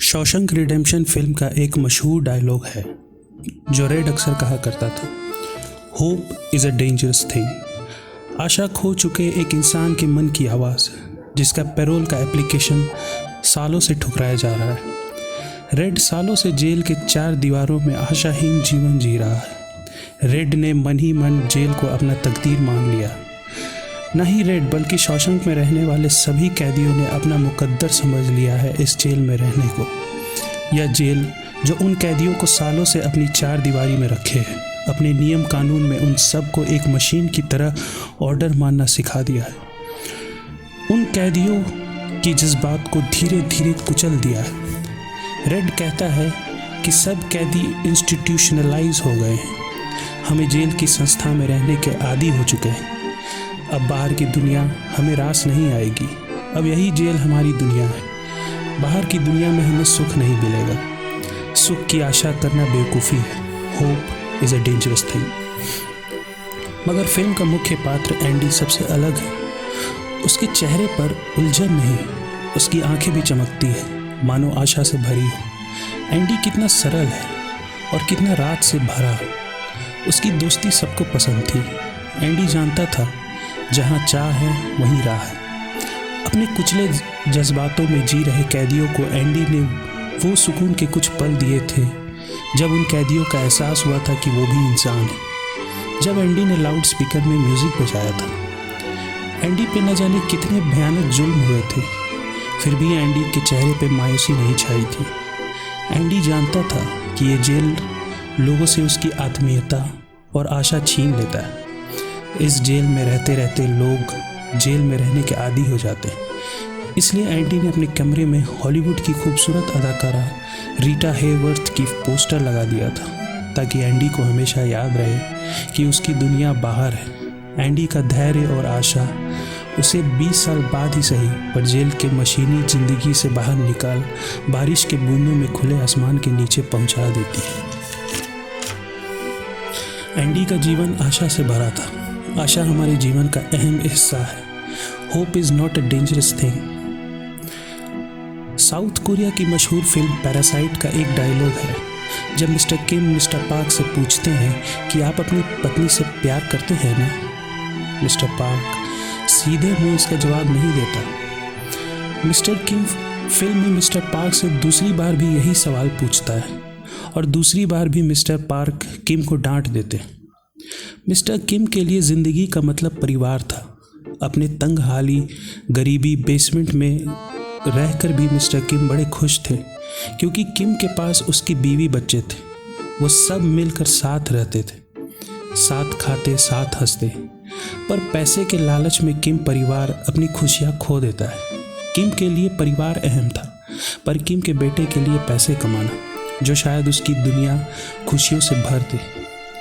Shawshank redemption film का एक मशहूर डायलॉग है जो रेड अक्सर कहा करता था, hope is a dangerous thing. आशा खो चुके एक इंसान के मन की आवाज़ जिसका पैरोल का एप्लीकेशन सालों से ठुकराया जा रहा है। रेड सालों से जेल के 4 दीवारों में आशाहीन जीवन जी रहा है। रेड ने मन ही मन जेल को अपना तकदीर मान लिया। न ही रेड बल्कि शॉशैंक में रहने वाले सभी कैदियों ने अपना मुकद्दर समझ लिया है इस जेल में रहने को। यह जेल जो उन कैदियों को सालों से अपनी 4 दीवारी में रखे है, अपने नियम कानून में उन सब को एक मशीन की तरह ऑर्डर मानना सिखा दिया है। उन कैदियों की जज्बात को धीरे धीरे कुचल दिया है। रेड कहता है कि सब कैदी इंस्टीट्यूशनलाइज हो गए हैं, हमें जेल की संस्था में रहने के आदी हो चुके हैं। अब बाहर की दुनिया हमें रास नहीं आएगी, अब यही जेल हमारी दुनिया है। बाहर की दुनिया में हमें सुख नहीं मिलेगा। सुख की आशा करना बेवकूफ़ी है। Hope is a dangerous thing. मगर फिल्म का मुख्य पात्र एंडी सबसे अलग है। उसके चेहरे पर उलझन नहीं, उसकी आंखें भी चमकती है मानो आशा से भरी हो। एंडी कितना सरल है और कितना रात से भरा। उसकी दोस्ती सबको पसंद थी। एंडी जानता था जहाँ चाह है वहीं राह है। अपने कुचले जज्बातों में जी रहे कैदियों को एंडी ने वो सुकून के कुछ पल दिए थे जब उन कैदियों का एहसास हुआ था कि वो भी इंसान है। जब एंडी ने लाउड स्पीकर में म्यूज़िक बजाया था, एंडी पे न जाने कितने भयानक जुल्म हुए थे, फिर भी एंडी के चेहरे पे मायूसी नहीं छाई थी। एंडी जानता था कि ये जेल लोगों से उसकी आत्मीयता और आशा छीन लेता है। इस जेल में रहते रहते लोग जेल में रहने के आदी हो जाते हैं। इसलिए एंडी ने अपने कमरे में हॉलीवुड की खूबसूरत अदाकारा रीटा हेवर्थ की पोस्टर लगा दिया था ताकि एंडी को हमेशा याद रहे कि उसकी दुनिया बाहर है। एंडी का धैर्य और आशा उसे 20 साल बाद ही सही पर जेल के मशीनी ज़िंदगी से बाहर निकाल बारिश के बूंदों में खुले आसमान के नीचे पहुंचा देती है। एंडी का जीवन आशा से भरा था। आशा हमारे जीवन का अहम हिस्सा है। Hope is not a dangerous thing. South Korea की मशहूर फिल्म पैरासाइट का एक डायलॉग है जब मिस्टर किम मिस्टर पार्क से पूछते हैं कि आप अपनी पत्नी से प्यार करते हैं ना। मिस्टर पार्क सीधे मुंह इसका जवाब नहीं देता। मिस्टर किम फिल्म में मिस्टर पार्क से दूसरी बार भी यही सवाल पूछता है और दूसरी बार भी मिस्टर पार्क किम को डांट देते। मिस्टर किम के लिए ज़िंदगी का मतलब परिवार था। अपने तंग हाली गरीबी बेसमेंट में रहकर भी मिस्टर किम बड़े खुश थे क्योंकि किम के पास उसकी बीवी बच्चे थे। वो सब मिलकर साथ रहते थे, साथ खाते साथ हंसते। पर पैसे के लालच में किम परिवार अपनी खुशियाँ खो देता है। किम के लिए परिवार अहम था पर किम के बेटे के लिए पैसे कमाना जो शायद उसकी दुनिया खुशियों से भर दे,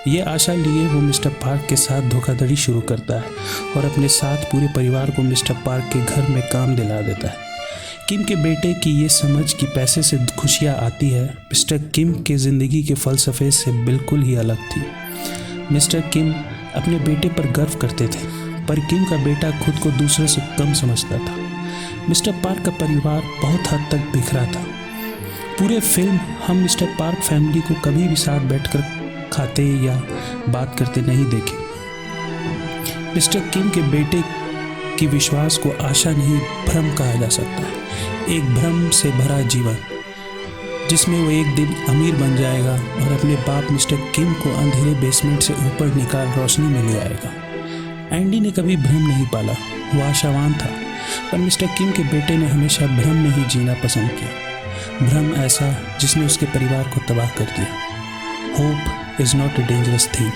ये आशा लिए वो मिस्टर पार्क के साथ धोखाधड़ी शुरू करता है और अपने साथ पूरे परिवार को मिस्टर पार्क के घर में काम दिला देता है। किम के बेटे की ये समझ कि पैसे से खुशियाँ आती है मिस्टर किम के ज़िंदगी के फ़लसफ़े से बिल्कुल ही अलग थी। मिस्टर किम अपने बेटे पर गर्व करते थे पर किम का बेटा खुद को दूसरों से कम समझता था। मिस्टर पार्क का परिवार बहुत हद तक बिखरा था। पूरे फिल्म हम मिस्टर पार्क फैमिली को कभी भी साथ बैठकर खाते या बात करते नहीं देखे। मिस्टर किम के बेटे की विश्वास को आशा नहीं भ्रम कहा जा सकता है। एक भ्रम से भरा जीवन जिसमें वो एक दिन अमीर बन जाएगा और अपने बाप मिस्टर किम को अंधेरे बेसमेंट से ऊपर निकाल रोशनी में ले आएगा। एंडी ने कभी भ्रम नहीं पाला, वो आशावान था। पर मिस्टर किम के बेटे ने हमेशा भ्रम में ही जीना पसंद किया, भ्रम ऐसा जिसने उसके परिवार को तबाह कर दिया। Hope is not a dangerous thing.